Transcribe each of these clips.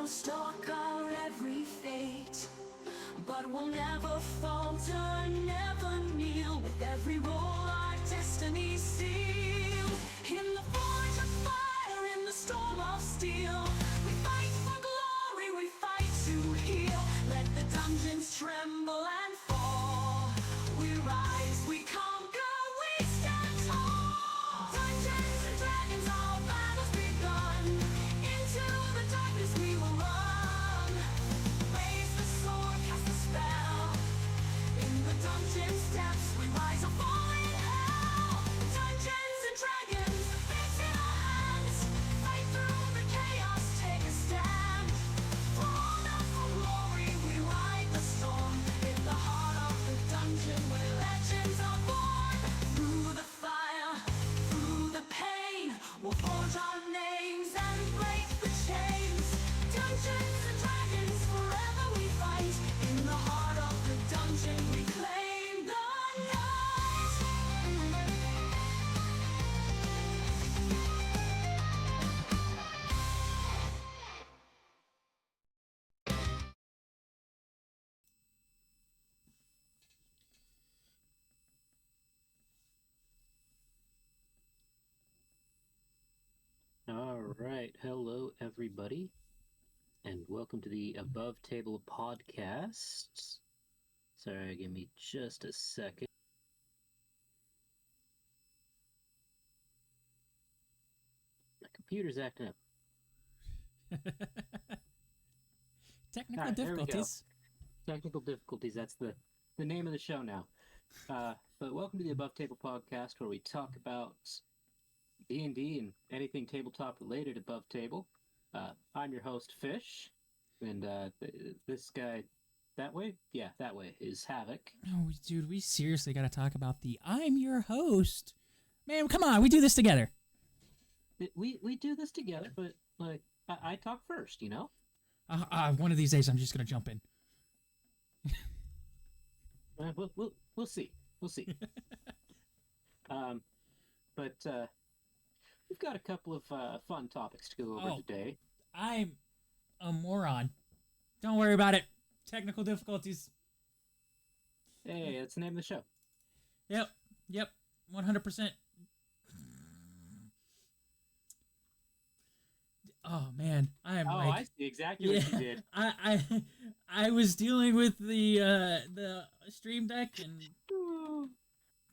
stalk our every fate. But we'll never falter, never kneel. With every roll our destiny seal. In the forge of fire, in the storm of steel, we fight for glory, we fight to heal. Let the dungeons tremble and fall. We rise, we conquer, we stand tall. Dungeons and dragons, our battle's begun. Into the darkness we will run. Raise the sword, cast the spell. In the dungeon steps, we rise or fall in hell. Dungeons and dragons, the fates in our hands. Fight through the chaos, take a stand. Born of glory, we ride the storm. In the heart of the dungeon, where legends are born. Through the fire, through the pain, we'll forge our names and break the chains. Dungeons and dragons, forever we fight. In the heart of the dungeon, we claim the night. All right. Hello, everybody, and welcome to the Above Table Podcasts. Sorry, give me just a second. My computer's acting up. Technical Alright, there we go. difficulties. Technical difficulties, that's the name of the show now. But welcome to the Above Table Podcast, where we talk about D&D and anything tabletop related above table. I'm your host, Fish, and this guy that way? Yeah, that way is Havoc. Oh, dude, we seriously got to talk about the I'm your host. Man, come on, we do this together. We do this together, but like I talk first, you know. One of these days, I'm just going to jump in. We'll see. We'll see. But we've got a couple of fun topics to go over today. I'm a moron. Don't worry about it. Technical difficulties. Hey, that's the name of the show. Yep, 100%. Oh man, I am. I see exactly what you did. I was dealing with the Stream Deck and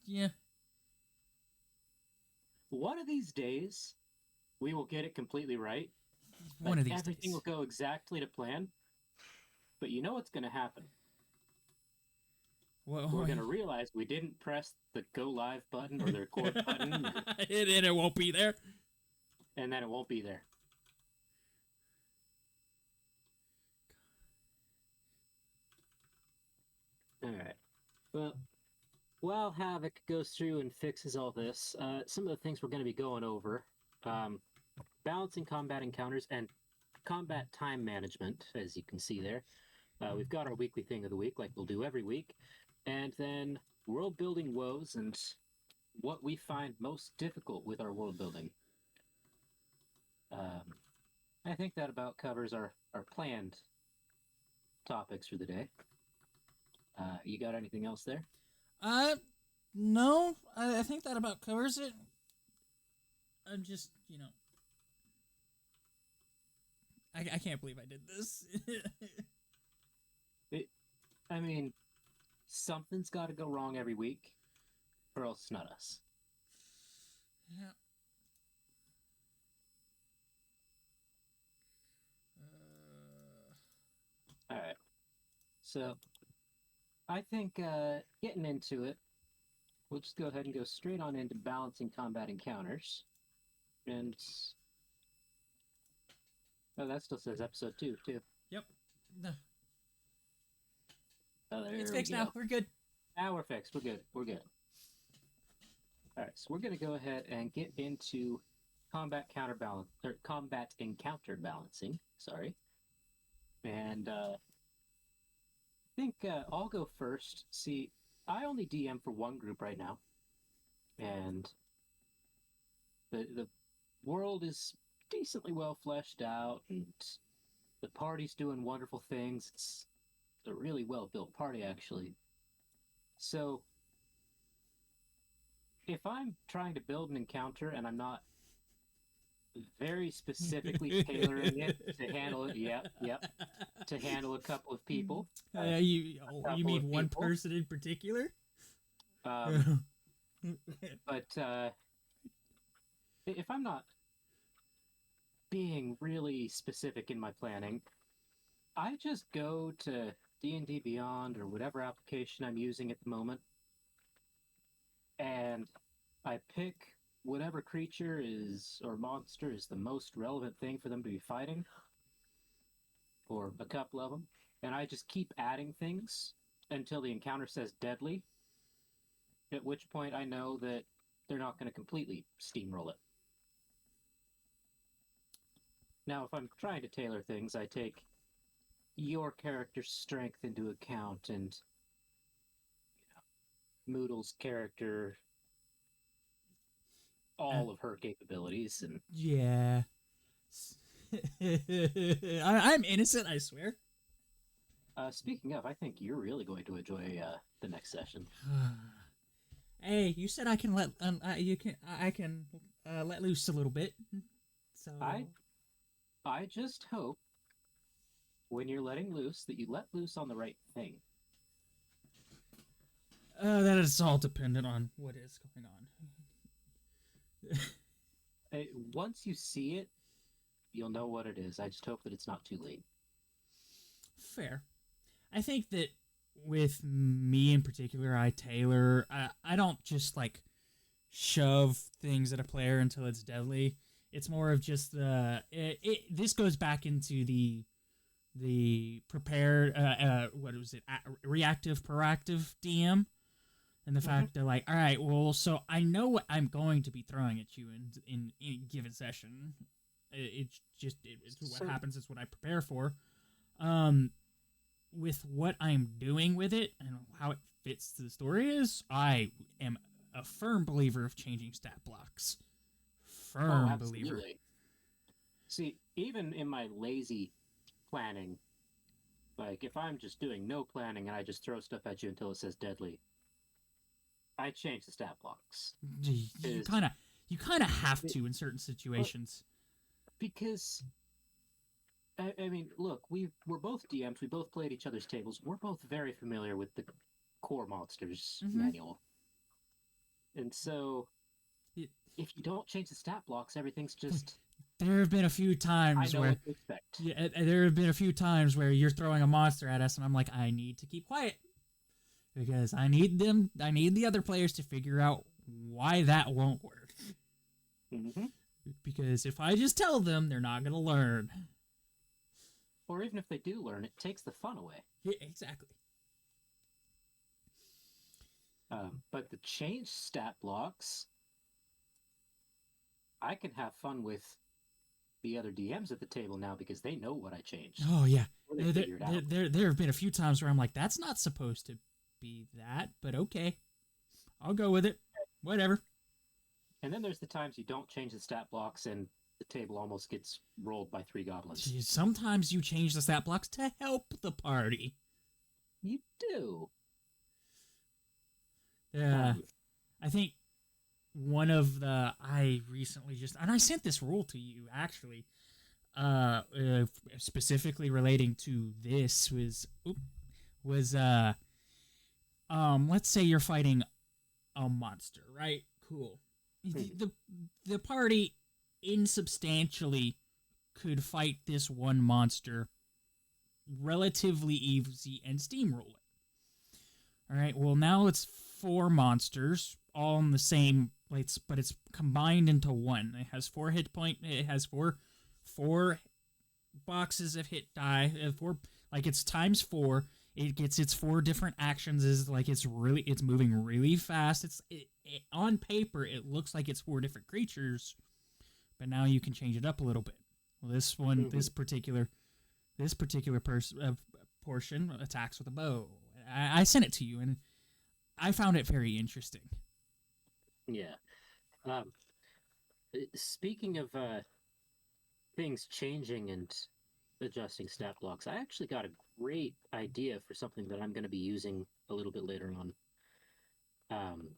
yeah. One of these days, we will get it completely right. One of these everything days. will go exactly to plan. But you know what's going to happen? Well, we're going to realize we didn't press the go live button or the record button. And it won't be there. And then it won't be there. Alright. Well, while Havoc goes through and fixes all this, some of the things we're going to be going over, balancing combat encounters and combat time management, as you can see there. We've got our weekly thing of the week, like we'll do every week. And then world building woes and what we find most difficult with our world building. I think that about covers our planned topics for the day. You got anything else there? No. I think that about covers it. I'm just, I can't believe I did this. I mean, something's got to go wrong every week, or else it's not us. Yeah. All right. So, I think getting into it, we'll just go ahead and go straight on into balancing combat encounters. And oh, that still says episode 2, too. Yep. Oh, it's fixed now. We're good. Now we're fixed. We're good. We're good. All right, so we're going to go ahead and get into combat encounter balancing. Sorry. And I think I'll go first. See, I only DM for one group right now. And the world is decently well fleshed out, and The party's doing wonderful things. It's a really well-built party, actually. So, if I'm trying to build an encounter and I'm not very specifically tailoring it to handle it, to handle a couple of people. You couple mean of one people. person in particular? But if I'm not being really specific in my planning, I just go to D&D Beyond or whatever application I'm using at the moment, and I pick whatever creature is or monster is the most relevant thing for them to be fighting, or a couple of them, and I just keep adding things until the encounter says deadly, at which point I know that they're not going to completely steamroll it. Now, if I'm trying to tailor things, I take your character's strength into account and Moodle's character, all of her capabilities, and Yeah. I'm innocent, I swear. speaking of, I think you're really going to enjoy the next session. Hey, you said I can let I can let loose a little bit. So I just hope when you're letting loose that you let loose on the right thing. That is all dependent on what is going on. Once you see it, you'll know what it is. I just hope that it's not too late. Fair. I think that with me in particular, I tailor. I don't just like shove things at a player until it's deadly. It's more of just this goes back into the prepared what was it, reactive proactive DM, and the fact that like, all right, well, so I know what I'm going to be throwing at you in a given session. It's what happens is what I prepare for. With what I'm doing with it and how it fits to the story is, I am a firm believer of changing stat blocks. Firm believer. See, even in my lazy planning, like if I'm just doing no planning and I just throw stuff at you until it says deadly, I change the stat blocks. You kind of have to in certain situations. Because I mean, look, we're both DMs. We both played each other's tables. We're both very familiar with the core monsters manual, and so if you don't change the stat blocks, everything's just. There have been a few times I know where what to expect. Yeah, there have been a few times where you're throwing a monster at us, and I'm like, I need to keep quiet because I need the other players to figure out why that won't work. Because if I just tell them, they're not gonna learn. Or even if they do learn, it takes the fun away. Yeah, exactly. But the change stat blocks, I can have fun with the other DMs at the table now because they know what I changed. Oh yeah, There have been a few times where I'm like, that's not supposed to be that, but okay, I'll go with it. Whatever. And then there's the times you don't change the stat blocks and the table almost gets rolled by 3 goblins. Jeez, sometimes you change the stat blocks to help the party. You do. I think one of the I recently and I sent this rule to you actually, specifically relating to this was let's say you're fighting a monster, right? Cool. The party insubstantially could fight this one monster relatively easy and steamroll it. All right, well, now it's 4 monsters all in the same place, but it's combined into one. It has 4 hit point. It has four boxes of hit die. It's times 4. It gets its 4 different actions. Is like it's moving really fast. On paper it looks like it's 4 different creatures, but now you can change it up a little bit. Well, this one, this particular portion attacks with a bow. I sent it to you, and I found it very interesting. Yeah. Speaking of things changing and adjusting stat blocks, I actually got a great idea for something that I'm going to be using a little bit later on. Um,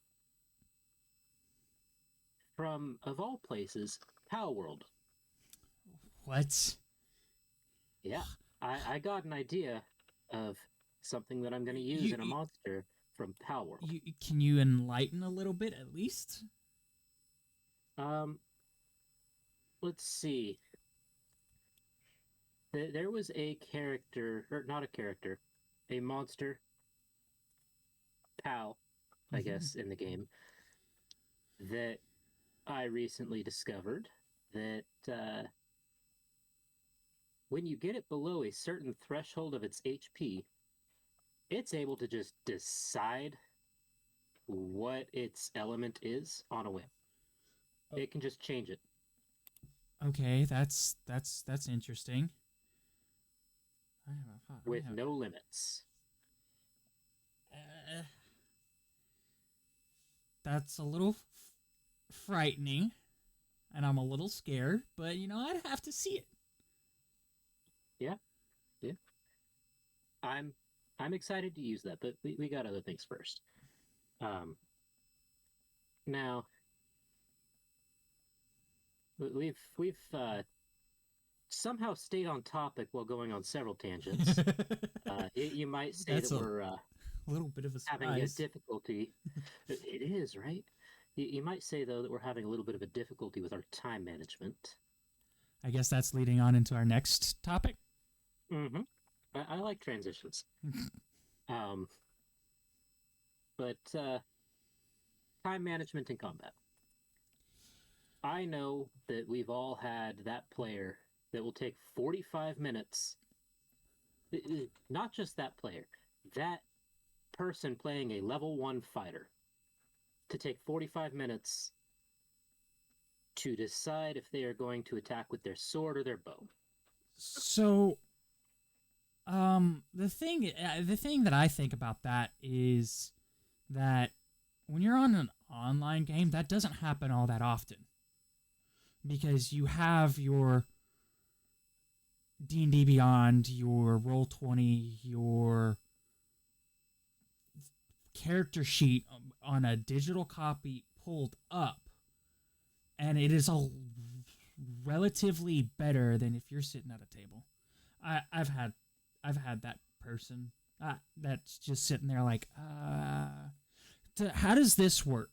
from, of all places, Pow World. What? Yeah, I got an idea of something that I'm going to use You- in a you- monster from Pow World. Can you enlighten a little bit at least? Um, let's see. There was a character, or not a character, a monster, Pal, I guess, in the game, that I recently discovered that when you get it below a certain threshold of its HP, it's able to just decide what its element is on a whim. It can just change it. Okay, that's interesting. With no limits. Uh, that's a little frightening, and I'm a little scared. But you know, I'd have to see it. Yeah. I'm excited to use that, but we got other things first. Now we've somehow stayed on topic while going on several tangents. You might say That's that a we're little bit of a having a surprise. difficulty. It is, right? You might say, though, that we're having a little bit of a difficulty with our time management. I guess that's leading on into our next topic. Mm-hmm. I like transitions. But time management in combat. I know that we've all had that player that will take 45 minutes. Not just that player, that person playing a level 1 fighter to take 45 minutes to decide if they are going to attack with their sword or their bow. So, the thing that I think about that is that when you're on an online game, that doesn't happen all that often, because you have your D&D Beyond, your Roll20, your character sheet on a digital copy pulled up, and it is a relatively better than if you're sitting at a table. I've had that person that's just sitting there like, how does this work?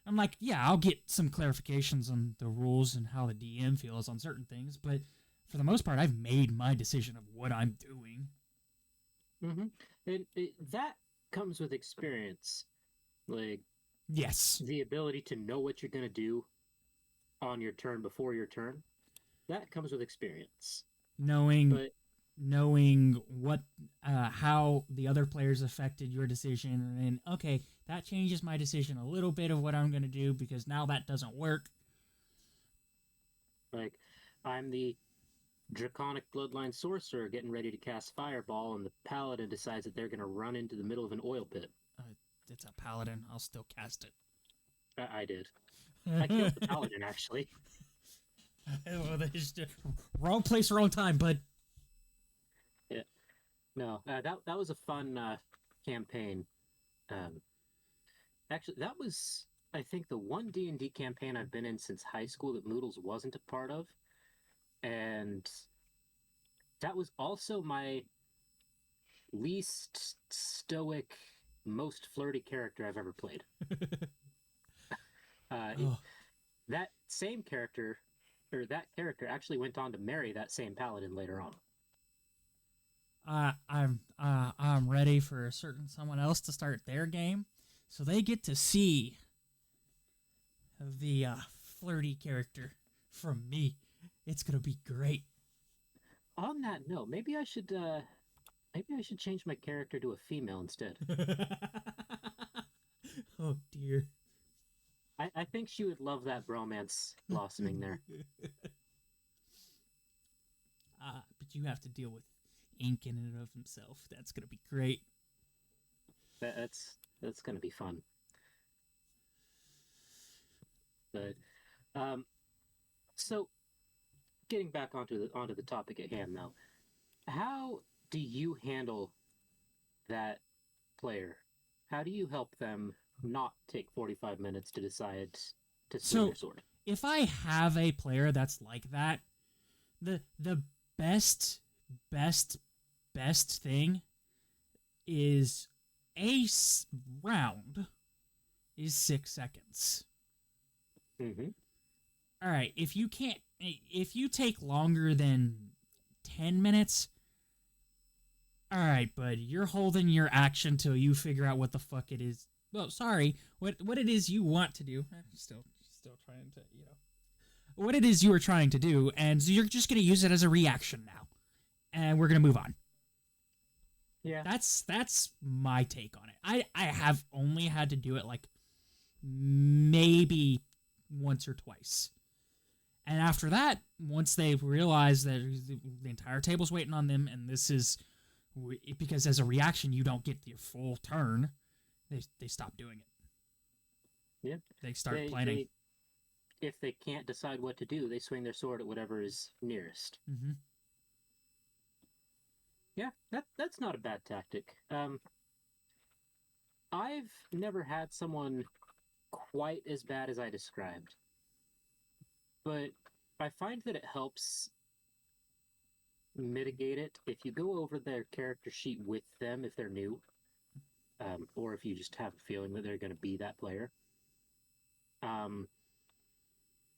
I'm like, yeah, I'll get some clarifications on the rules and how the DM feels on certain things, but for the most part, I've made my decision of what I'm doing. Mm-hmm. And that comes with experience. Like, Yes. the ability to know what you're going to do on your turn before your turn. That comes with experience. Knowing what how the other players affected your decision, and okay, that changes my decision a little bit of what I'm going to do because now that doesn't work. Like, I'm the Draconic Bloodline Sorcerer getting ready to cast Fireball, and the Paladin decides that they're going to run into the middle of an oil pit. It's a paladin. I'll still cast it. I did. I killed the Paladin, actually. Wrong place, wrong time, bud. Yeah. No, that was a fun campaign. Actually, that was, I think, the one D&D campaign I've been in since high school that Moodles wasn't a part of. And that was also my least stoic, most flirty character I've ever played. That same character, or that character, actually went on to marry that same paladin later on. I'm ready for someone else to start their game, so they get to see the flirty character from me. It's gonna be great. On that note, maybe I should change my character to a female instead. Oh dear. I think she would love that bromance blossoming there. But you have to deal with Ink in and of himself. That's gonna be great. That's gonna be fun. But so getting back onto the topic at hand though, how do you handle that player? How do you help them not take 45 minutes to decide to swing So, their sword? if I have a player that's like that, the best thing is round is 6 seconds. Mm-hmm. All right, if you take longer than 10 minutes, all right, bud, you're holding your action till you figure out what the fuck it is. Well, sorry, what it is you want to do. Still trying to, what it is you are trying to do, and so you're just going to use it as a reaction now. And we're going to move on. Yeah. That's my take on it. I have only had to do it like maybe once or twice. And after that, once they've realized that the entire table's waiting on them, and this is because as a reaction you don't get your full turn, they stop doing it. Yeah. They start planning. If they can't decide what to do, they swing their sword at whatever is nearest. Mm-hmm. Yeah, that's not a bad tactic. I've never had someone quite as bad as I described, but I find that it helps mitigate it if you go over their character sheet with them if they're new, or if you just have a feeling that they're going to be that player.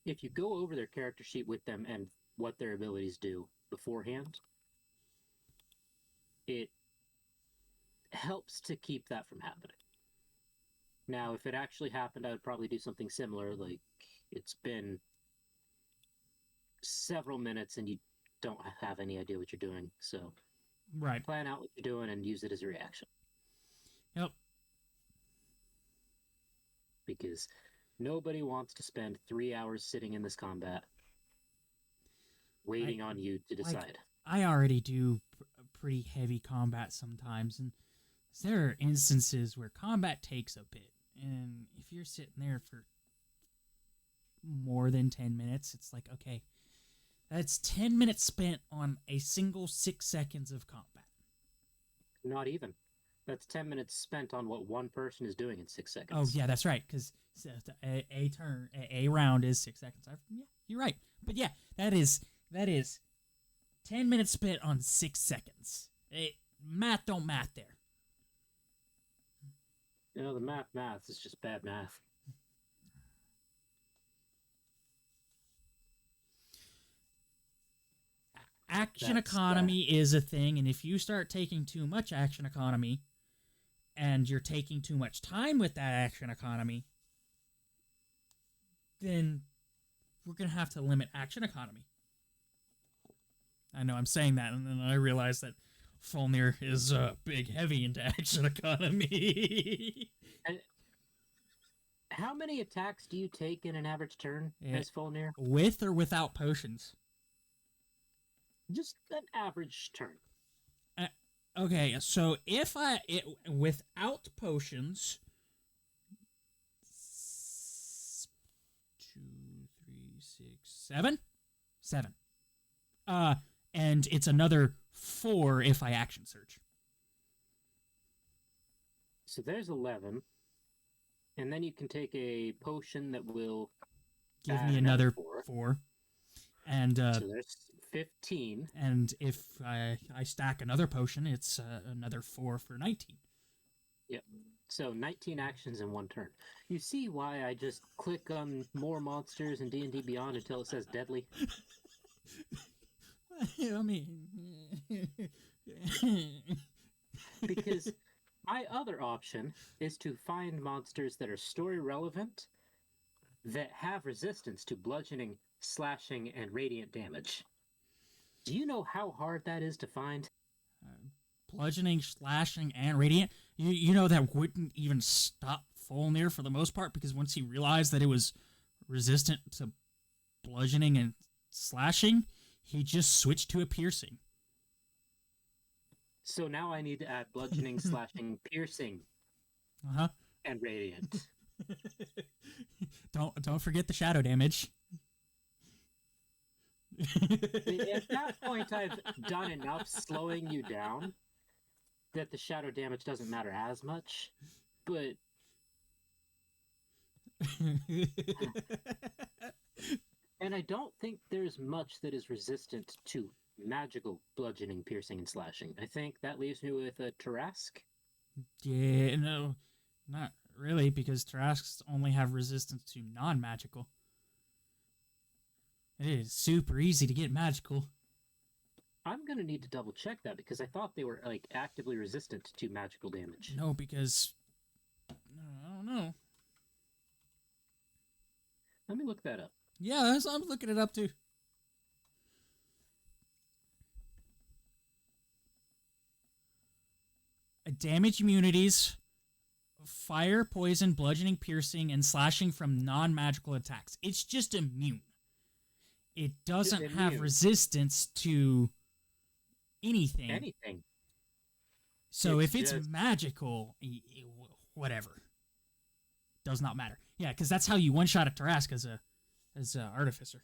If you go over their character sheet with them and what their abilities do beforehand, it helps to keep that from happening. Now, if it actually happened, I would probably do something similar, like it's been several minutes and you don't have any idea what you're doing, so Right. plan out what you're doing and use it as a reaction. Yep. Because nobody wants to spend 3 hours sitting in this combat waiting on you to decide. I already do pretty heavy combat sometimes, and there are instances where combat takes a bit, and if you're sitting there for more than 10 minutes, it's like, okay, that's 10 minutes spent on a single 6 seconds of combat. Not even. That's 10 minutes spent on what one person is doing in 6 seconds. Oh, yeah, that's right, because a round is 6 seconds. Yeah, you're right. But yeah, that is 10 minutes spent on 6 seconds. Math don't math there. You know, the math is just bad math. Action That's economy is a thing, and if you start taking too much action economy, and you're taking too much time with that action economy, then we're going to have to limit action economy. I know I'm saying that, and then I realize that Fulnir is big heavy into action economy. How many attacks do you take in an average turn as Fulnir? With or without potions? Just an average turn. Okay, so if without potions, 2, 3, 6, 7, 7. And it's another 4 if I action search. So there's 11, and then you can take a potion that will Give me another 4. 4. And So there's 15. and if I stack another potion, it's another 4 for 19. Yep. So 19 actions in one turn. You see why I just click on more monsters in D&D Beyond until it says deadly? I mean, Because my other option is to find monsters that are story relevant, that have resistance to bludgeoning, slashing, and radiant damage. Do you know how hard that is to find? bludgeoning, slashing, and radiant. You know that wouldn't even stop Fulnir for the most part, because once he realized that it was resistant to bludgeoning and slashing, he just switched to a piercing. So now I need to add bludgeoning, slashing, piercing, and radiant. Don't forget the shadow damage. At that point, I've done enough slowing you down that the shadow damage doesn't matter as much. But and I don't think there's much that is resistant to magical bludgeoning, piercing, and slashing. I think that leaves me with a Tarask. Yeah, no, not really, because Tarasks only have resistance to non-magical. It is super easy to get magical. I'm gonna need to double check that because I thought they were like actively resistant to magical damage. No, because I don't know. Let me look that up. Yeah, I'm looking it up too. Damage immunities, fire, poison, bludgeoning, piercing, and slashing from non-magical attacks. It's just immune. It doesn't have immune. resistance to anything. Anything. So It's if it's just- magical, whatever. Does not matter. Yeah, because that's how you one-shot a Tarask as a artificer.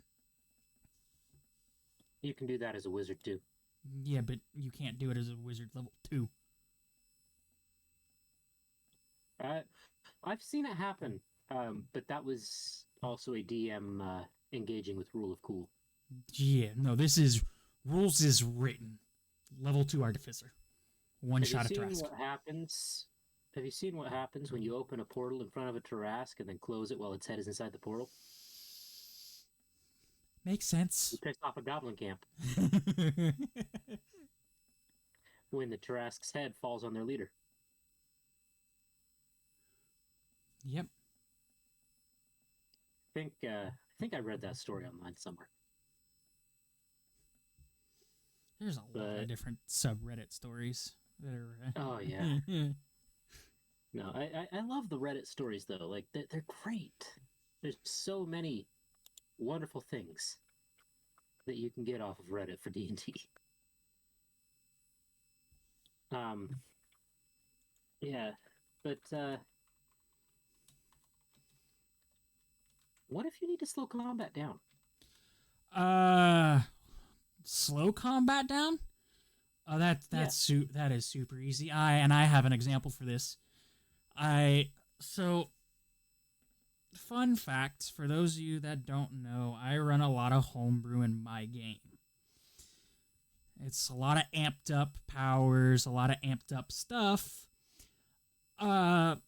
You can do that as a wizard too. Yeah, but you can't do it as a wizard level 2. I've seen it happen, but that was also a DM engaging with Rule of Cool. Yeah, no, this is rules is written. Level 2 artificer. One shot Have at you Tarask. seen what happens? Have you seen what happens when you open a portal in front of a Tarask and then close it while its head is inside the portal? Makes sense. You piss off a goblin camp when the Tarask's head falls on their leader. Yep. I think I read that story online somewhere. There's a lot But- of different subreddit stories that are. Oh yeah. No, I love the Reddit stories though. Like they're great. There's so many wonderful things that you can get off of Reddit for D&D. Yeah, but what if you need to slow combat down? Slow combat down. Oh, that is super easy. I have an example for this. Fun fact for those of you that don't know, I run a lot of homebrew in my game. It's a lot of amped up powers, a lot of amped up stuff. Party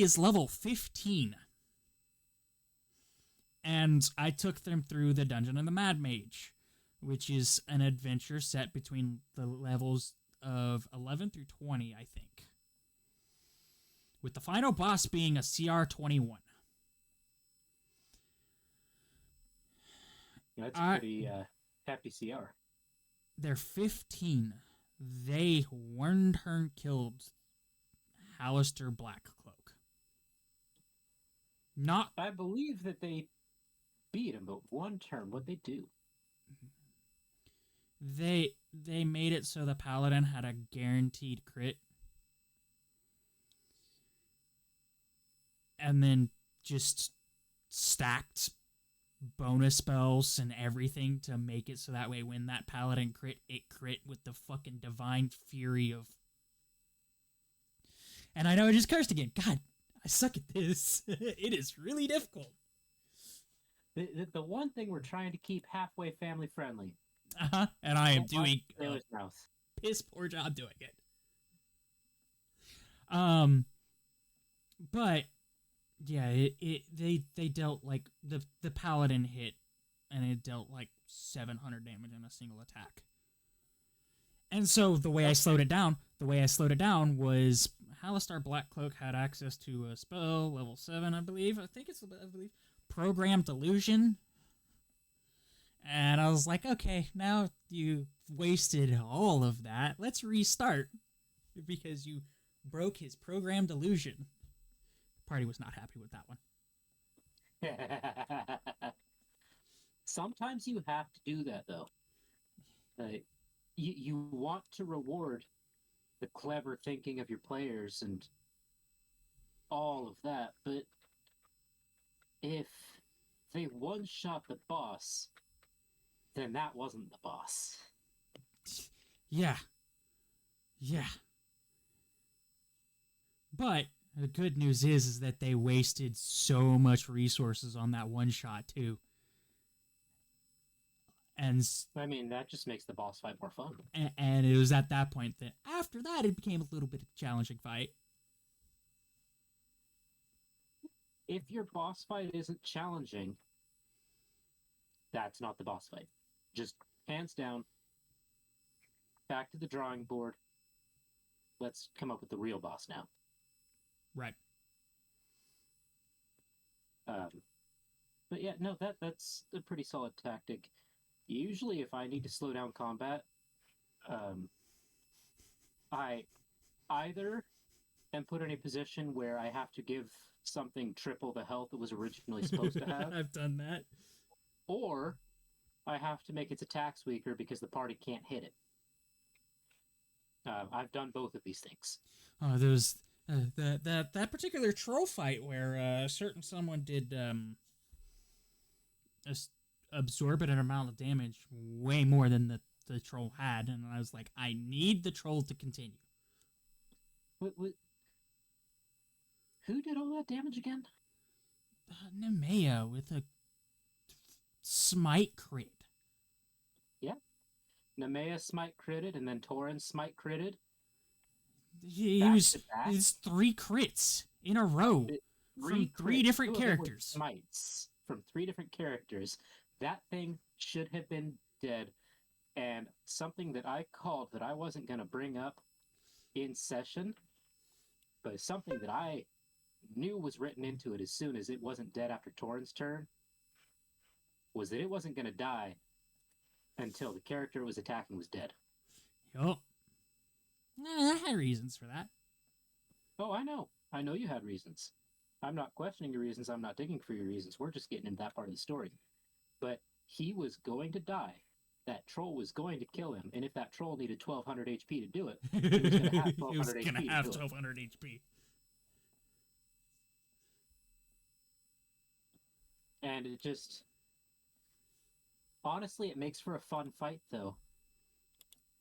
is level 15. And I took them through the Dungeon of the Mad Mage, which is an adventure set between the levels of 11 through 20, I think. With the final boss being a CR 21. That's a pretty hefty CR. They're 15. They one turn killed Hallister Blackcloak. Not I believe that they beat him, but one turn, what'd they do? they made it so the paladin had a guaranteed crit. And then just stacked bonus spells and everything to make it so that way when that paladin crit, it crit with the fucking divine fury of... And I know I just cursed again. God, I suck at this. It is really difficult. The one thing we're trying to keep halfway family friendly. Uh-huh. And I am Don't watch doing a Taylor's mouth. piss poor job doing it. But yeah, they dealt like the paladin hit, and it dealt like 700 damage in a single attack. And so the way I slowed it down was Hallister Blackcloak had access to a spell level 7, I believe. Program Delusion. And I was like, okay, now you wasted all of that. Let's restart because you broke his Program Delusion. Party was not happy with that one. Sometimes you have to do that, though. You want to reward the clever thinking of your players and all of that, but if they one-shot the boss, then that wasn't the boss. Yeah. Yeah. But the good news is that they wasted so much resources on that one shot too. And I mean, that just makes the boss fight more fun. and it was at that point that after that it became a little bit of a challenging fight. If your boss fight isn't challenging, that's not the boss fight. Just hands down, back to the drawing board. Let's come up with the real boss now. Right. But yeah, no, that's a pretty solid tactic. Usually, if I need to slow down combat, I either am put in a position where I have to give something triple the health it was originally supposed to have, I've done that. or I have to make its attacks weaker because the party can't hit it. I've done both of these things. Oh, there's that particular troll fight where a certain someone did absorb an amount of damage way more than the troll had, and I was like, I need the troll to continue. Who did all that damage again? Nemea with a smite crit. Yeah. Nemea smite critted, and then Torin smite critted. He Back was to back. it's 3 crits in a row from 3 different Two of them were characters. Smites from 3 different characters. That thing should have been dead. And something that I called that I wasn't going to bring up in session, but something that I knew was written into it as soon as it wasn't dead after Torin's turn, was that it wasn't going to die until the character it was attacking was dead. Yup. I had reasons for that. Oh, I know. I know you had reasons. I'm not questioning your reasons. I'm not digging for your reasons. We're just getting into that part of the story. But he was going to die. That troll was going to kill him. And if that troll needed 1200 HP to do it, he was going to have 1200 He was HP. gonna have to do it. 1200 HP. And it just... Honestly, it makes for a fun fight, though.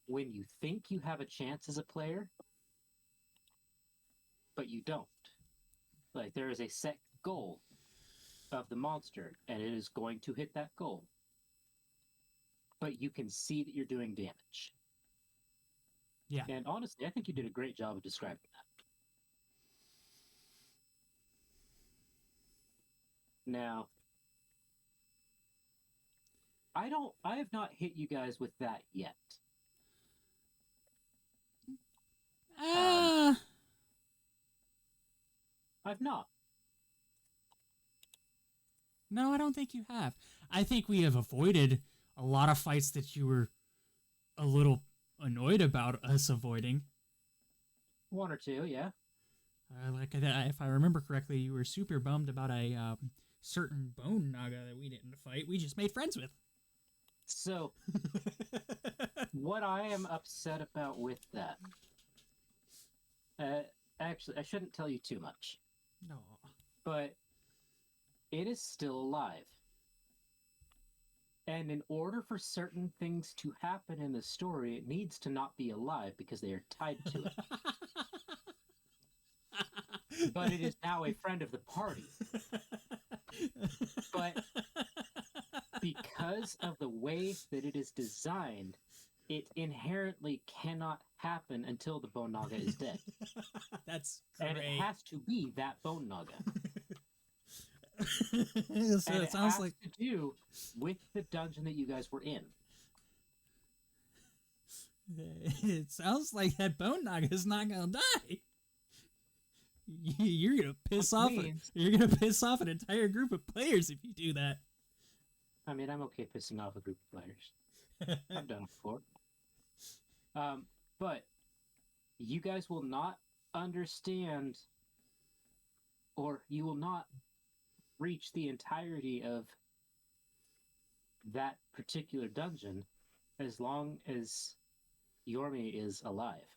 When you think you have a chance as a player, but you don't. Like, there is a set goal of the monster, and it is going to hit that goal. But you can see that you're doing damage. Yeah. And honestly, I think you did a great job of describing that. Now, I have not hit you guys with that yet. I've not. No, I don't think you have. I think we have avoided a lot of fights that you were a little annoyed about us avoiding. 1 or 2, yeah. If I remember correctly, you were super bummed about a certain bone naga that we didn't fight. We just made friends with. So, what I am upset about with that... actually, I shouldn't tell you too much. No. But it is still alive. And in order for certain things to happen in the story, it needs to not be alive because they are tied to it. But it is now a friend of the party. But because of the way that it is designed, it inherently cannot happen until the Bone Naga is dead. That's great. And it has to be that Bone Naga. So And it sounds like to do with the dungeon that you guys were in. it sounds like that bone naga is not gonna die. You're gonna piss off. You're gonna piss off an entire group of players if you do that. I mean, I'm okay pissing off a group of players. I've done it before. But you guys will not understand, or you will not reach the entirety of that particular dungeon as long as Yormi is alive.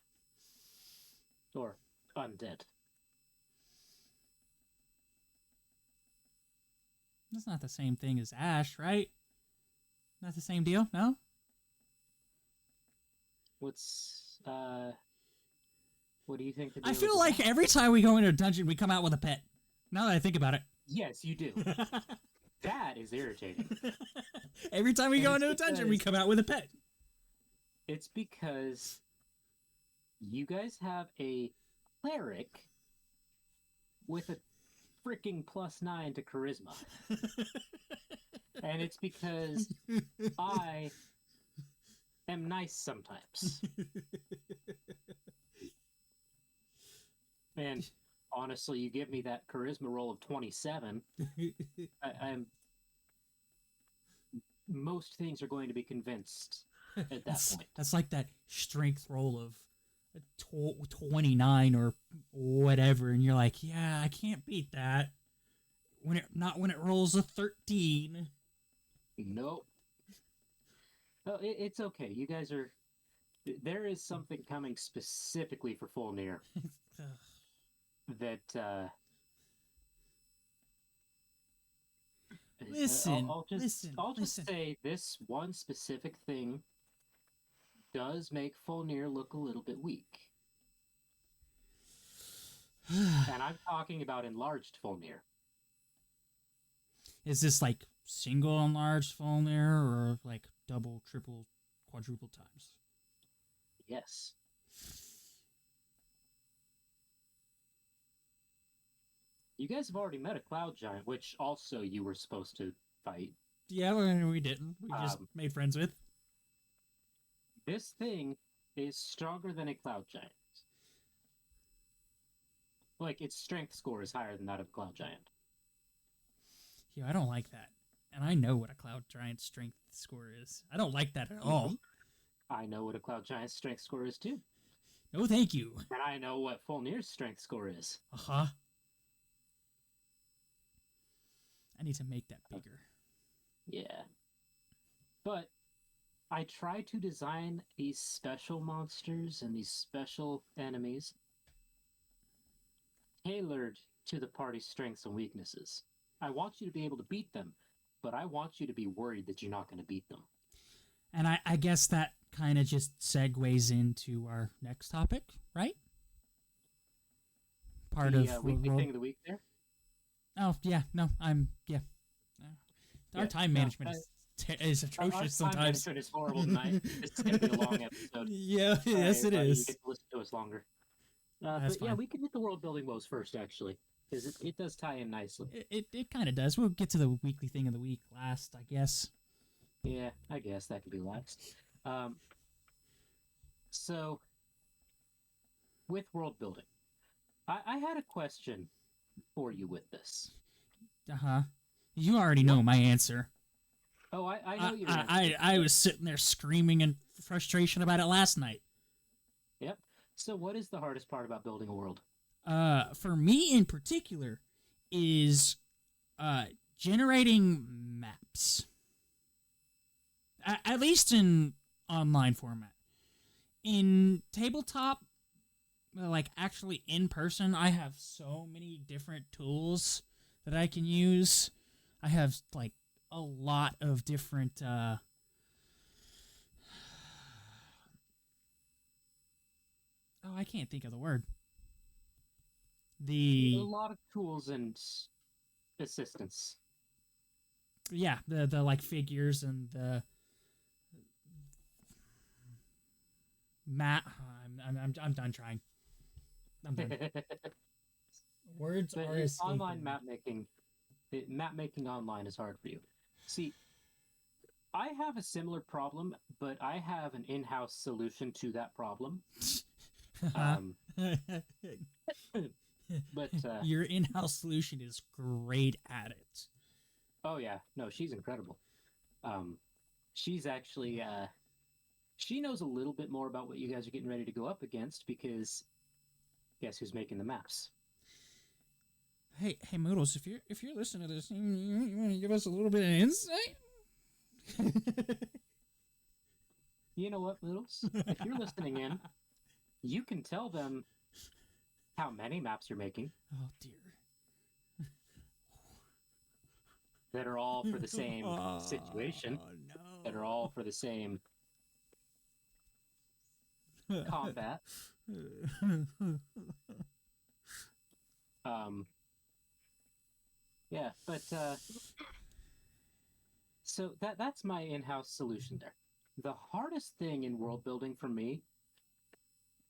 Or undead. That's not the same thing as Ash, right? Not the same deal, no? What's what do you think the I deal feel is like about? every time we go into a dungeon, we come out with a pet. Now that I think about it. Yes, you do. That is irritating. Every time we And go it's into a dungeon, we because- come out with a pet. It's because you guys have a cleric with a freaking +9 to charisma. And it's because I am nice sometimes. And honestly, you give me that charisma roll of 27, I'm most things are going to be convinced at that point. That's like that strength roll of 29 or whatever, and you're like, yeah, I can't beat that. Not when it rolls a 13. Nope. Oh, it's okay. You guys are. There is something coming specifically for Fulnir that. Listen, I'll just listen. say this one specific thing does make Fulnir look a little bit weak, and I'm talking about enlarged Fulnir. Is this like single enlarged Fulnir or like double, triple, quadruple times? Yes. You guys have already met a cloud giant, which also you were supposed to fight. Yeah, we didn't. We just made friends with. This thing is stronger than a cloud giant. Like, its strength score is higher than that of a cloud giant. Yeah, I don't like that. And I know what a cloud giant strength score is. I don't like that at all. I know what a cloud giant's strength score is too. No, thank you. And I know what Fulnir's strength score is. Uh-huh. I need to make that bigger. Yeah. But I try to design these special monsters and these special enemies tailored to the party's strengths and weaknesses. I want you to be able to beat them, but I want you to be worried that you're not going to beat them. And I guess that kind of just segues into our next topic, right? Part The of weekly world- thing of the week there. Oh yeah, no, yeah. Our Yeah, time no, management is atrocious Our time sometimes. management is horrible tonight. This is going to be a long episode. Yeah, Sorry, yes it everybody, is. You get to listen to us longer. That's But yeah, fine. we can hit the world building woes first, actually, because it does tie in nicely. It kind of does. We'll get to the weekly thing of the week last, I guess. Yeah, I guess that could be last. So, with world building, I had a question for you with this. Uh-huh. You already know my answer. Oh, I know you. I was sitting there screaming in frustration about it last night. Yep. So, what is the hardest part about building a world? For me in particular, is generating maps. At least in online format. In tabletop, like actually in person, I have so many different tools that I can use. I have like a lot of different oh, I can't think of the word. A lot of tools and assistance. Yeah, the like figures and the I'm done trying. I'm done. Words But are in escaping online me. map making online is hard for you. See, I have a similar problem, but I have an in-house solution to that problem. But Your in-house solution is great at it. oh yeah, no, she's incredible. She's actually she knows a little bit more about what you guys are getting ready to go up against because guess who's making the maps? Hey, Moodles, if you're listening to this, you want to give us a little bit of insight? You know what, Noodles? If you're listening in, you can tell them how many maps you're making. Oh dear. that are all for the same situation, that are all for the same combat. Yeah, but so that's my in-house solution there. The hardest thing in world building for me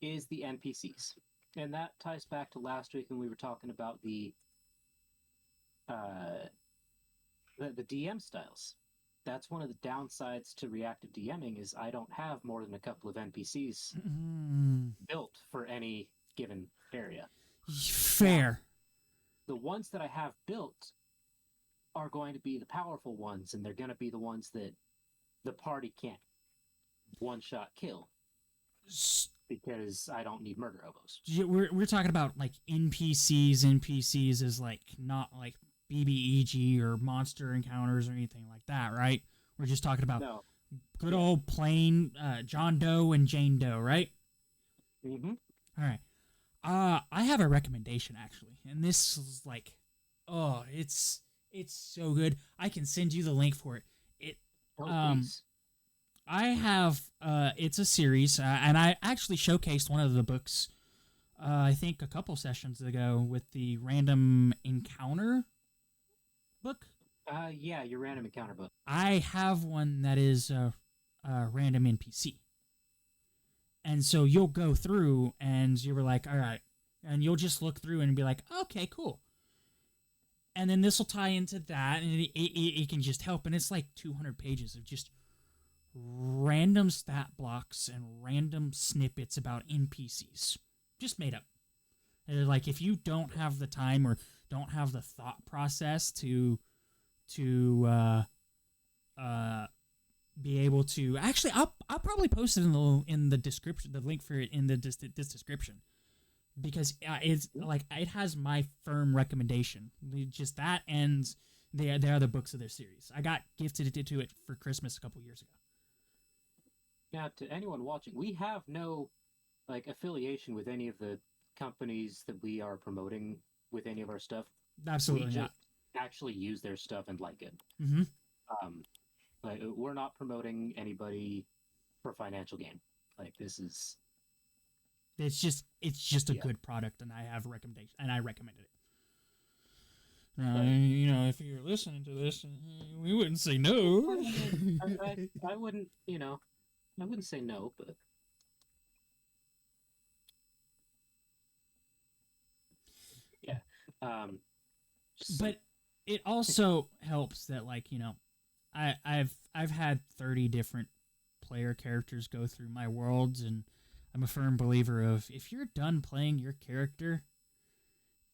is the NPCs, and that ties back to last week when we were talking about uh, the DM styles. That's one of the downsides to reactive DMing is I don't have more than a couple of NPCs built for any given area. Fair. Now, the ones that I have built are going to be the powerful ones, and they're going to be the ones that the party can't one-shot kill because I don't need murder hobos. We're talking about like NPCs. NPCs is like not like BBEG or monster encounters or anything like that, right? We're just talking about good old plain John Doe and Jane Doe, right? Mm-hmm. All right. I have a recommendation actually, and this is like, oh, it's so good. I can send you the link for it. Please. I have it's a series, and I actually showcased one of the books, I think a couple sessions ago with the Random Encounter book. Yeah, your random encounter book. I have one that is a random NPC. And so you'll go through and you were like, all right. And you'll just look through and be like, okay, cool. And then this will tie into that, and it can just help. And it's like 200 pages of just random stat blocks and random snippets about NPCs. Just made up. Like, if you don't have the time or don't have the thought process to be able to actually, I'll probably post it in the description, the link for it in this description, because it's like it has my firm recommendation. Just that and the other books of their series. I got gifted to it for Christmas a couple years ago. Now, to anyone watching, we have no like affiliation with any of the companies that we are promoting with any of our stuff. Absolutely we not. Just actually use their stuff and like it. Mm-hmm. Like we're not promoting anybody for financial gain. Like this is. It's just a good product, and I have a recommendation, and I recommended it. You know, if you're listening to this, we wouldn't say no. I wouldn't, I wouldn't say no, but yeah. But it also helps that, like, I've had 30 different player characters go through my worlds, and I'm a firm believer of if you're done playing your character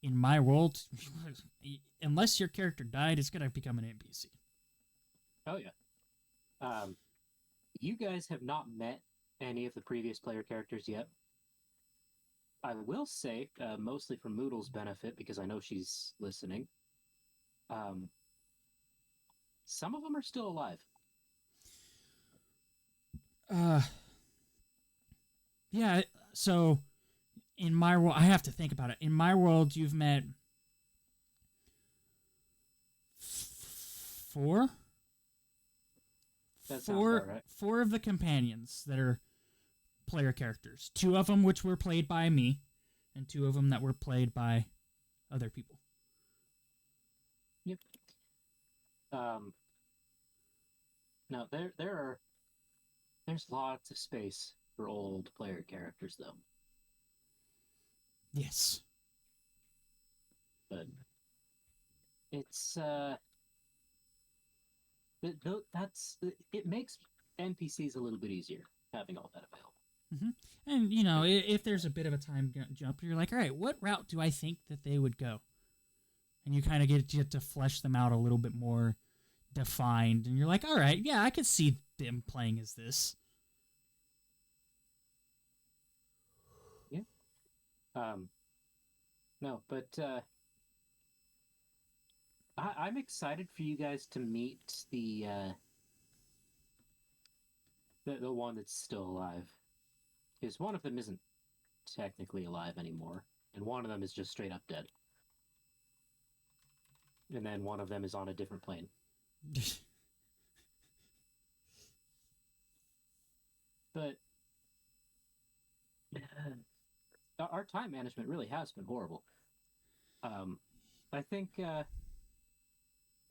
in my world, unless your character died, it's gonna become an NPC. Oh yeah. You guys have not met any of the previous player characters yet. I will say, mostly for Moodle's benefit, because I know she's listening. Some of them are still alive. Yeah. So, in my world, I have to think about it. In my world, you've met 4. That sounds about right. 4 of the companions that are player characters. 2 of them which were played by me, and 2 of them that were played by other people. Yep. Now there's lots of space for old player characters though. Yes. But it's it makes NPCs a little bit easier having all that available. Mm-hmm. And if there's a bit of a time jump, you're like, all right, what route do I think that they would go? And you kind of get to flesh them out a little bit more defined, and you're like, all right, yeah, I could see them playing as this. Yeah. No, but I'm excited for you guys to meet the one that's still alive. Because one of them isn't technically alive anymore, and one of them is just straight up dead. and then one of them is on a different plane. But our time management really has been horrible. I think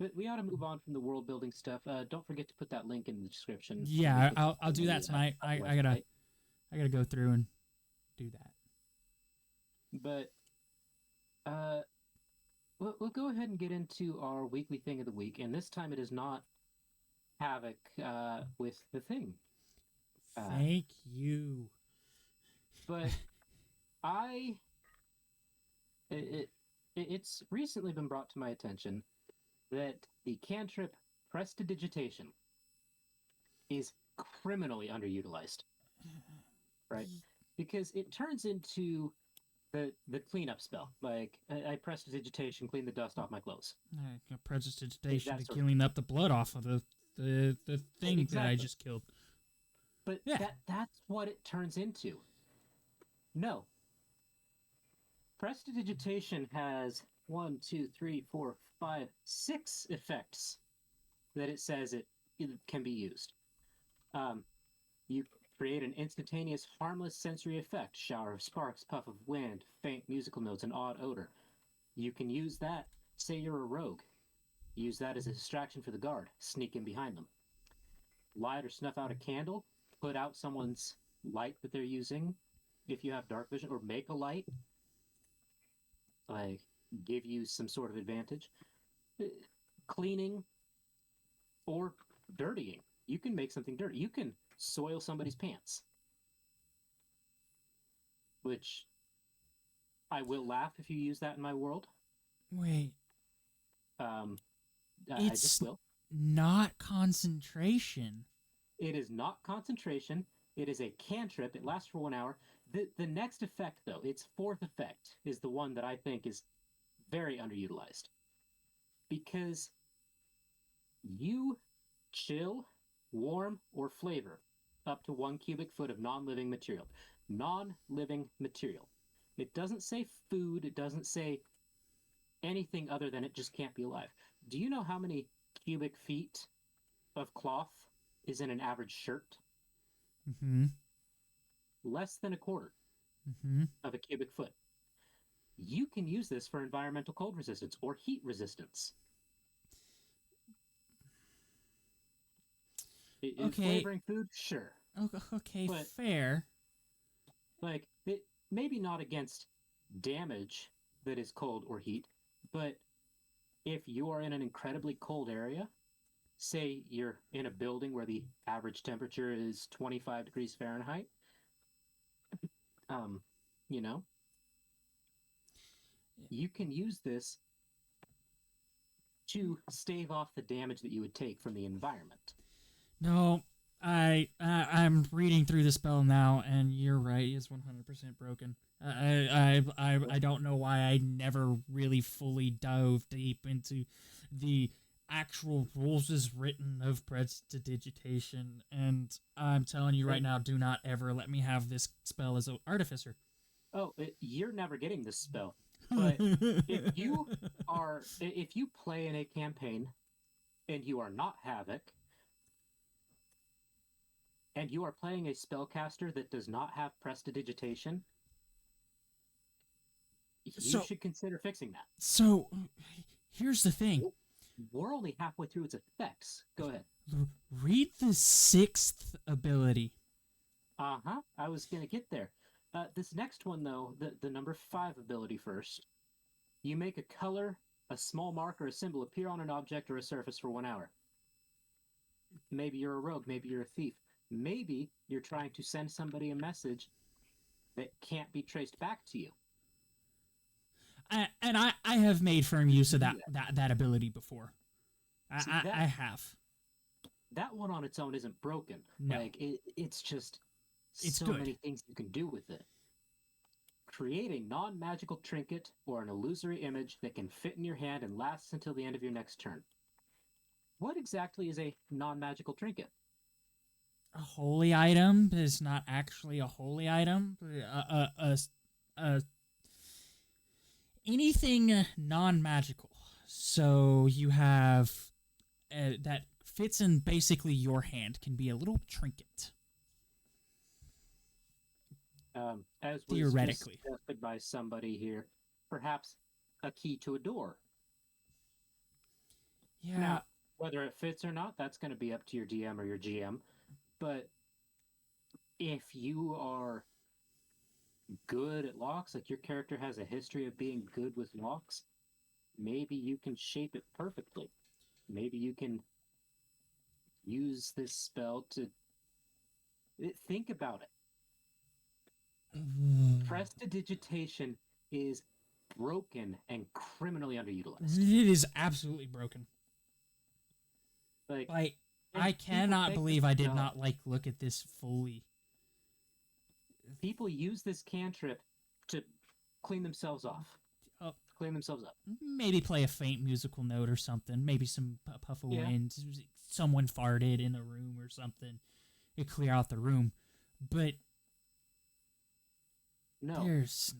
but we ought to move on from the world building stuff. Don't forget to put that link in the description. Yeah, I'll do that tonight. I gotta go through and do that. But we'll go ahead and get into our weekly thing of the week, and this time it is not Havoc with the thing. Thank you. But it's recently been brought to my attention that the cantrip Prestidigitation is criminally underutilized, right? Because it turns into the cleanup spell. Like, I Prestidigitation, clean the dust off my clothes. Prestidigitation to That sort of- clean up the blood off of the thing that I Exactly. just killed. But Yeah. that's what it turns into. No. Prestidigitation has 1, 2, 3, 4, 5, 6 effects that it says it can be used. You create an instantaneous, harmless sensory effect: shower of sparks, puff of wind, faint musical notes, and odd odor. You can use that. Say you're a rogue. Use that as a distraction for the guard. Sneak in behind them. Light or snuff out a candle. Put out someone's light that they're using if you have dark vision, or make a light. Like, give you some sort of advantage. Cleaning or dirtying. You can make something dirty. You can soil somebody's pants. Which I will laugh if you use that in my world. Wait, I It's- just will. not concentration. It is not concentration. It is a cantrip. It lasts for 1 hour. The next effect, though, its fourth effect, is the one that I think is very underutilized. Because you chill, warm, or flavor up to 1 cubic foot of non-living material. Non-living material. It doesn't say food. It doesn't say anything other than it just can't be alive. Do you know how many cubic feet of cloth is in an average shirt? Mm-hmm. Less than a quarter Mm-hmm. of a cubic foot. You can use this for environmental cold resistance or heat resistance. In Okay. flavoring food, sure. Okay, But- fair. Like, it maybe not against damage that is cold or heat, but if you are in an incredibly cold area, say you're in a building where the average temperature is 25 degrees Fahrenheit, you know, you can use this to stave off the damage that you would take from the environment. No, I'm reading through the spell now, and you're right. It's 100% broken. I don't know why I never really fully dove deep into the actual rules as written of Prestidigitation, and I'm telling you right now, do not ever let me have this spell as an artificer. Oh, you're never getting this spell. But if you play in a campaign and you are not Havoc, and you are playing a spellcaster that does not have Prestidigitation, you should consider fixing that. So, here's the thing. We're only halfway through its effects. Go ahead. Read the sixth ability. Uh-huh. I was going to get there. This next one, though, the number 5 ability first. You make a color, a small mark, or a symbol appear on an object or a surface for 1 hour. Maybe you're a rogue. Maybe you're a thief. Maybe you're trying to send somebody a message that can't be traced back to you. I have made firm use of that ability before. See, I have. That one on its own isn't broken. No. Like, it's just It's so good. many things you can do with it. Create a non-magical trinket or an illusory image that can fit in your hand and lasts until the end of your next turn. What exactly is a non-magical trinket? A holy item is not actually a holy item. Anything non-magical So you have that fits in basically your hand, can be a little trinket. As was Theoretically. just suggested by somebody here, perhaps a key to a door. Yeah. Now, whether it fits or not, that's going to be up to your DM or your GM. But if you are good at locks, like your character has a history of being good with locks, maybe you can shape it perfectly. Maybe you can use this spell to think about it. Prestidigitation is broken and criminally underutilized. It is absolutely broken. Like, I and people cannot take believe this I did spell- not look at this fully. People use this cantrip to clean themselves off. Oh. Clean themselves up. Maybe play a faint musical note or something. Maybe some puff of Yeah. wind. Someone farted in the room or something. It clear out the room. But No. there's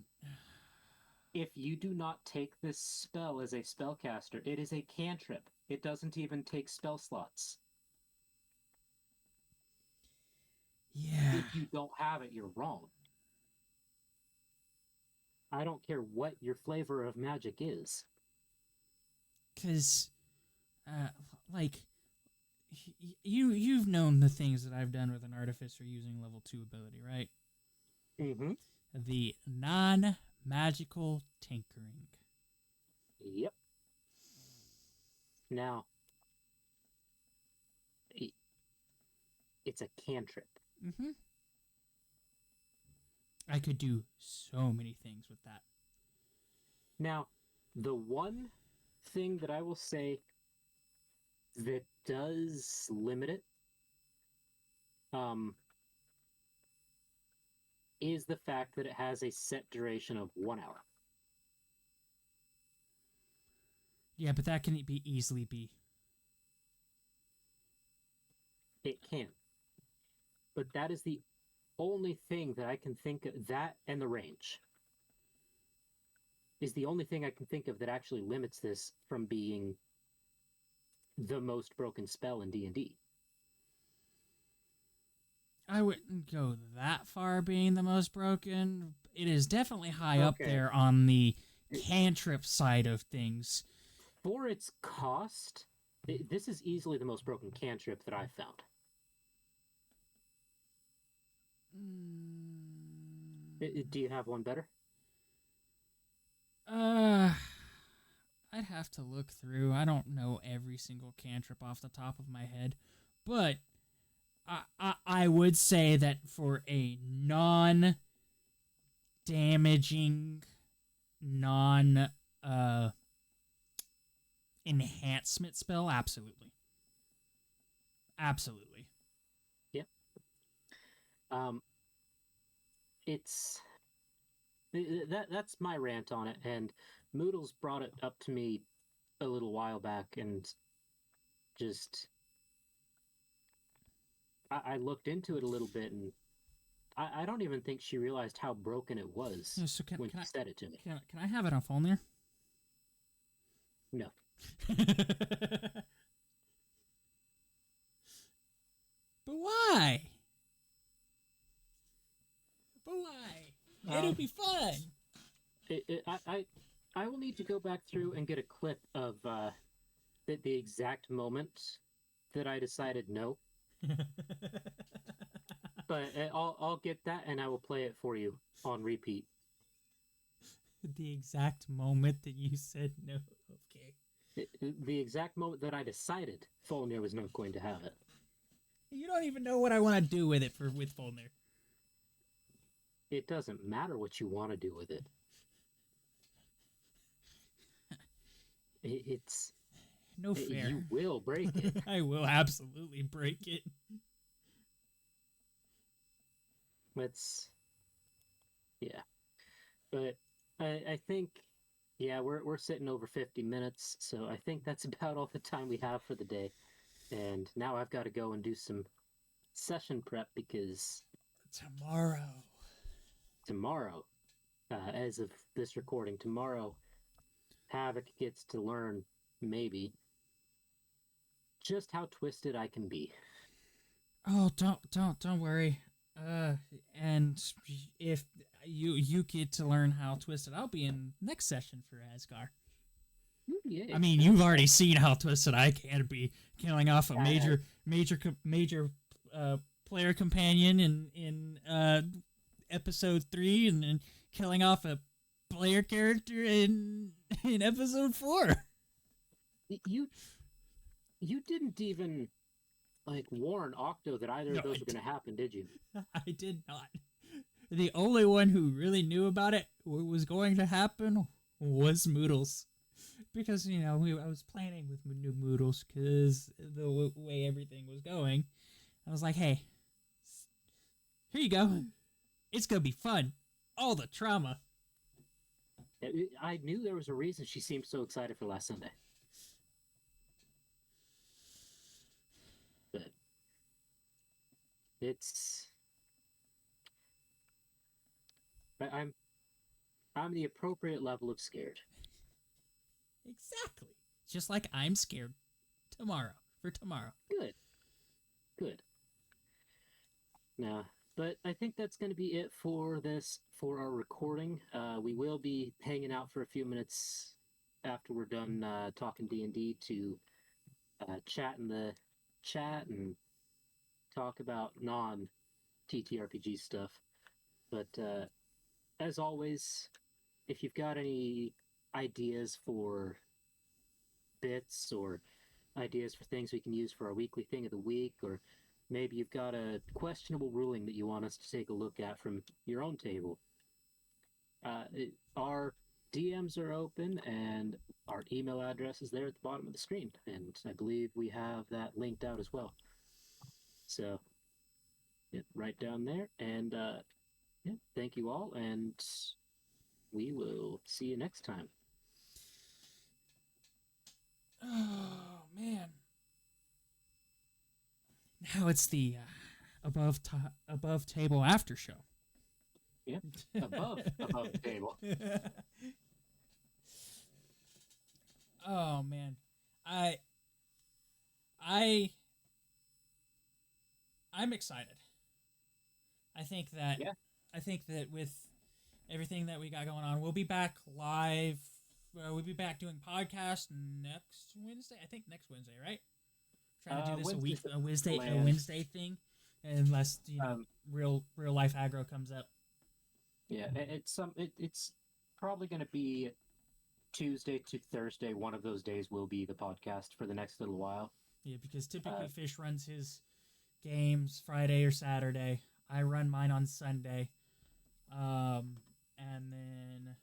If you do not take this spell as a spellcaster, it is a cantrip. It doesn't even take spell slots. yeah. If you don't have it, you're wrong. I don't care what your flavor of magic is. Because, like, you've known the things that I've done with an artificer using level 2 ability, right? Mm-hmm. The non-magical tinkering. Yep. Now, it's a cantrip. Mm-hmm. I could do so many things with that. Now, the one thing that I will say that does limit it is the fact that it has a set duration of 1 hour. Yeah, but that can easily be. It can. But that is the only thing that I can think of, that and the range, is the only thing I can think of that actually limits this from being the most broken spell in D&D. I wouldn't go that far being the most broken. It is definitely high up Okay. there on the cantrip side of things. For its cost, this is easily the most broken cantrip that I've found. Do you have one better? I'd have to look through. I don't know every single cantrip off the top of my head, but I would say that for a non-damaging, enhancement spell, absolutely. Absolutely. Yep. It's that's my rant on it, and Moodles brought it up to me a little while back, and just I looked into it a little bit, and I don't even think she realized how broken it was Yeah, so when she said it to me. Can I have it on phone there? No. But why? But why? It'll be fun. I will need to go back through and get a clip of the exact moment that I decided no. But I'll get that and I will play it for you on repeat. The exact moment that you said no. Okay. The exact moment that I decided Folnir was not going to have it. You don't even know what I want to do with it with Folnir. It doesn't matter what you want to do with it. It's no fair. You will break it. I will absolutely break it. Yeah. But I think, yeah, we're sitting over 50 minutes, so I think that's about all the time we have for the day. And now I've got to go and do some session prep because tomorrow, as of this recording, tomorrow, Havoc gets to learn maybe, just how twisted I can be. Oh, don't worry. And if you get to learn how twisted I'll be in next session for Asgar. Ooh, yay. I mean, you've already seen how twisted I can be, killing off a Yeah. major player companion in episode 3, and then killing off a player character in episode 4. You didn't even like warn Octo that either No, of those I were going to happen, did you? I did not. The only one who really knew about it, what was going to happen, was Moodles. Because, you know, I was planning with new Moodles because the way everything was going. I was like, hey, here you go. It's going to be fun. All the trauma. I knew there was a reason she seemed so excited for last Sunday. But it's I'm the appropriate level of scared. Exactly. Just like I'm scared for tomorrow. Good. Now, but I think that's going to be it for our recording. We will be hanging out for a few minutes after we're done talking D&D to chat in the chat and talk about non-TTRPG stuff. But as always, if you've got any ideas for bits or ideas for things we can use for our weekly thing of the week, or maybe you've got a questionable ruling that you want us to take a look at from your own table, our DMs are open and our email address is there at the bottom of the screen. And I believe we have that linked out as well. So, yeah, right down there. And yeah, thank you all. And we will see you next time. Oh, man. Now it's the above table after show. Yeah, above the table. Oh man, I'm excited. I think that with everything that we got going on, we'll be back live. We'll be back doing podcast next Wednesday. I think next Wednesday, right? Trying to do this a Wednesday thing, unless real life aggro comes up. Yeah, it's probably going to be Tuesday to Thursday. One of those days will be the podcast for the next little while. Yeah, because typically Fish runs his games Friday or Saturday. I run mine on Sunday, and then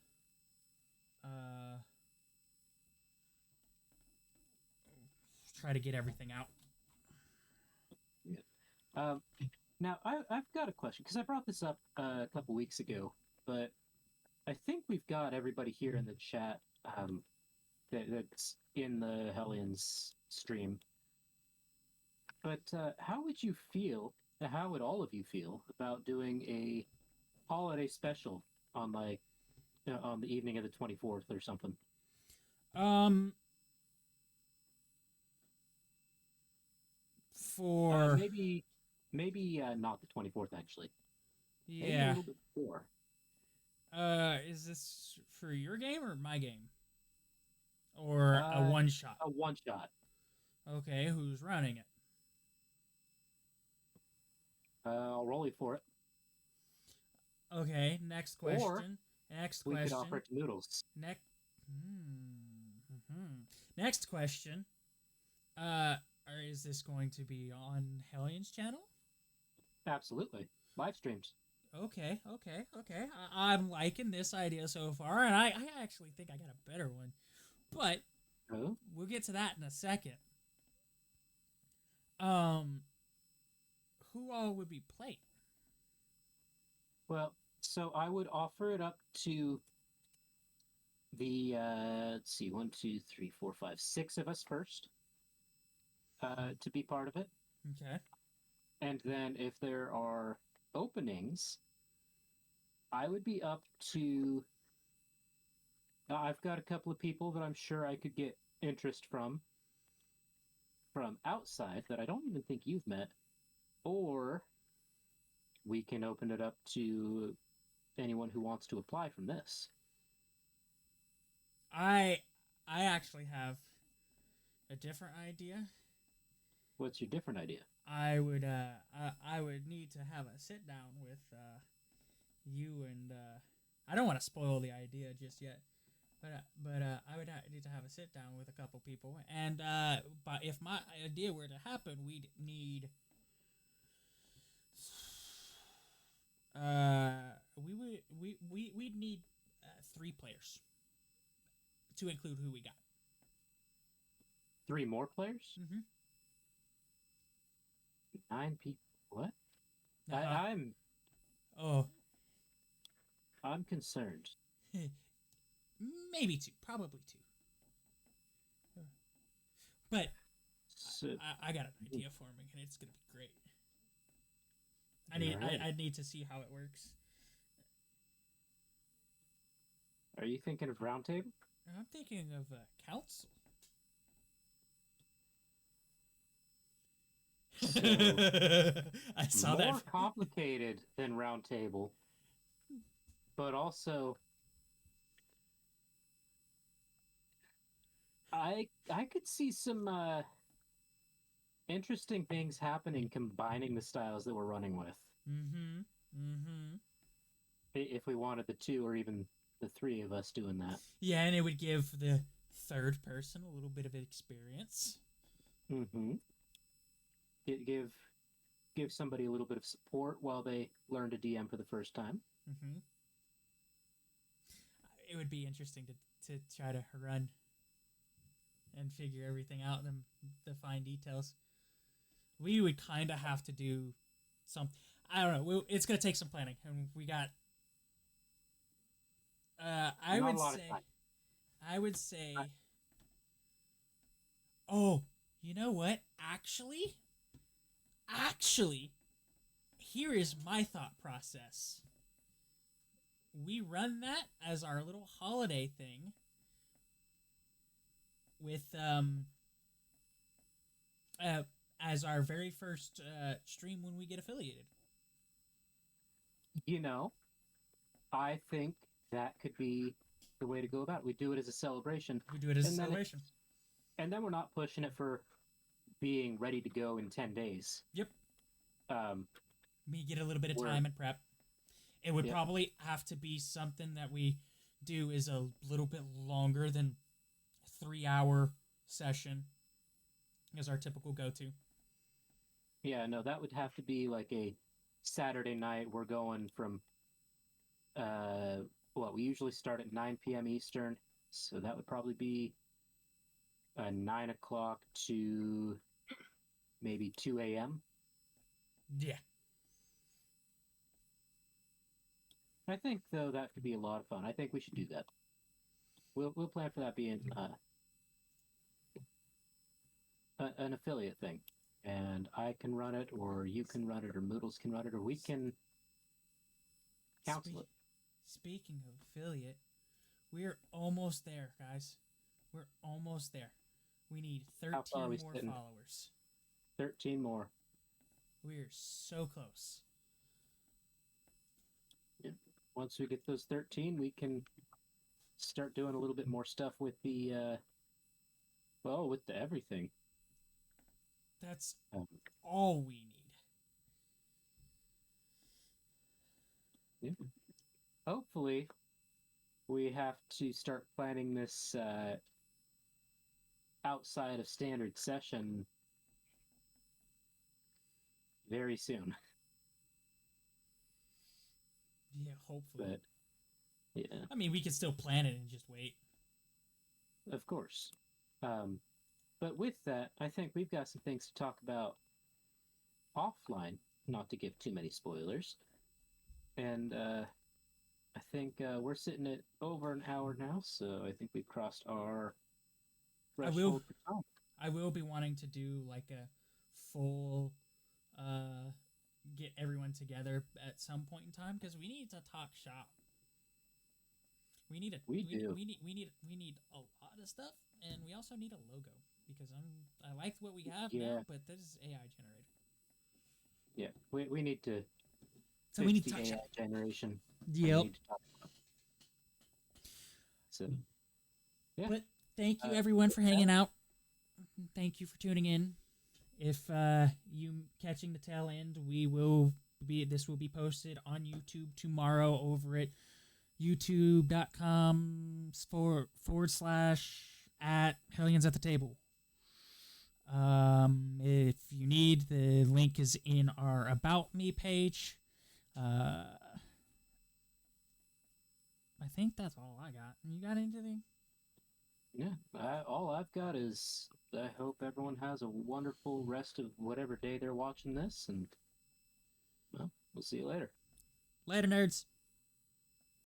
try to get everything out. Yeah. Now, I've got a question, because I brought this up a couple weeks ago, but I think we've got everybody here in the chat that's in the Hellions stream. But how would all of you feel about doing a holiday special on on the evening of the 24th or something? For maybe not the 24th, actually. Yeah. Maybe a little bit before. Is this for your game or my game? Or a one shot? A one shot. Okay, who's running it? I'll roll you for it. Okay, next question. Or we could offer it to Noodles. Next question. Is this going to be on Hellions channel? Absolutely. Live streams. Okay. I'm liking this idea so far, and I actually think I got a better one. But we'll get to that in a second. Who all would be playing? Well, so I would offer it up to the let's see, 1, 2, 3, 4, 5, 6 of us first to be part of it. Okay. And then if there are openings, I would be up to. I've got a couple of people that I'm sure I could get interest from outside that I don't even think you've met, or we can open it up to anyone who wants to apply from this. I actually have a different idea. What's your different idea? I would need to have a sit down with you and I don't want to spoil the idea just yet, but I would need to have a sit down with a couple people, and but if my idea were to happen, we'd need we'd need 3 players to include who we got. 3 more players? Mm-hmm. 9 people. What? Uh-huh. I'm Oh, concerned. maybe 2, probably 2. But So, I got an idea forming, and it's gonna be great. Alright. I need to see how it works. Are you thinking of roundtable? I'm thinking of council. So, I saw more that. complicated than roundtable, but also I could see some interesting things happening combining the styles that we're running with. Mm-hmm. Mm-hmm. If we wanted the 2 or even the 3 of us doing that. Yeah, and it would give the third person a little bit of experience. Mm-hmm. Give somebody a little bit of support while they learn to DM for the first time. Mm-hmm. It would be interesting to try to run and figure everything out and the fine details. We would kind of have to do some. I don't know. It's gonna take some planning, and we got. I Not would a lot of say. time. I would say. Oh, you know what? Actually, here is my thought process. We run that as our little holiday thing with as our very first stream when we get affiliated. You know, I think that could be the way to go about it. We do it as a celebration, We do it as a And then it- celebration. and then we're not pushing it for being ready to go in 10 days. Yep. Um, We get a little bit of We're- time and prep. It would Yep. probably have to be something that we do is a little bit longer than 3-hour session as our typical go-to. yeah, no, that would have to be like a Saturday night. We're going from, we usually start at 9 p.m. Eastern, so that would probably be 9 o'clock to maybe 2 a.m. Yeah. I think, though, that could be a lot of fun. I think we should do that. We'll plan for that being an affiliate thing, and I can run it, or you can run it, or Moodles can run it, or we can counsel it. Speaking of affiliate, we're almost there, guys. We're almost there. We need How far 13 are we more sitting? followers. 13 more. We're so close. Once we get those 13, we can start doing a little bit more stuff with the with the everything. That's Um, all we need. yeah. Hopefully, we have to start planning this outside of standard session very soon. Yeah, hopefully. But yeah, I mean, we could still plan it and just wait. of course. But with that, I think we've got some things to talk about offline, not to give too many spoilers. And I think we're sitting at over an hour now, so I think we've crossed our threshold for time. I will be wanting to do like a full get everyone together at some point in time because we need to talk shop. We need We do. we need a lot of stuff, and we also need a logo because I like what we have Yeah. now, but this is AI generated. Yeah, we need to So we need fix to the touch AI it. generation. We Yep. need to talk about it. So, yeah. But thank you Uh, everyone for with hanging that- out. Thank you for tuning in. If you catching the tail end, this will be posted on YouTube tomorrow over at youtube.com/@Hellions at the Table. If you need, the link is in our About Me page. I think that's all I got. You got anything? Yeah, all I've got is I hope everyone has a wonderful rest of whatever day they're watching this, and well, we'll see you later. Later, nerds.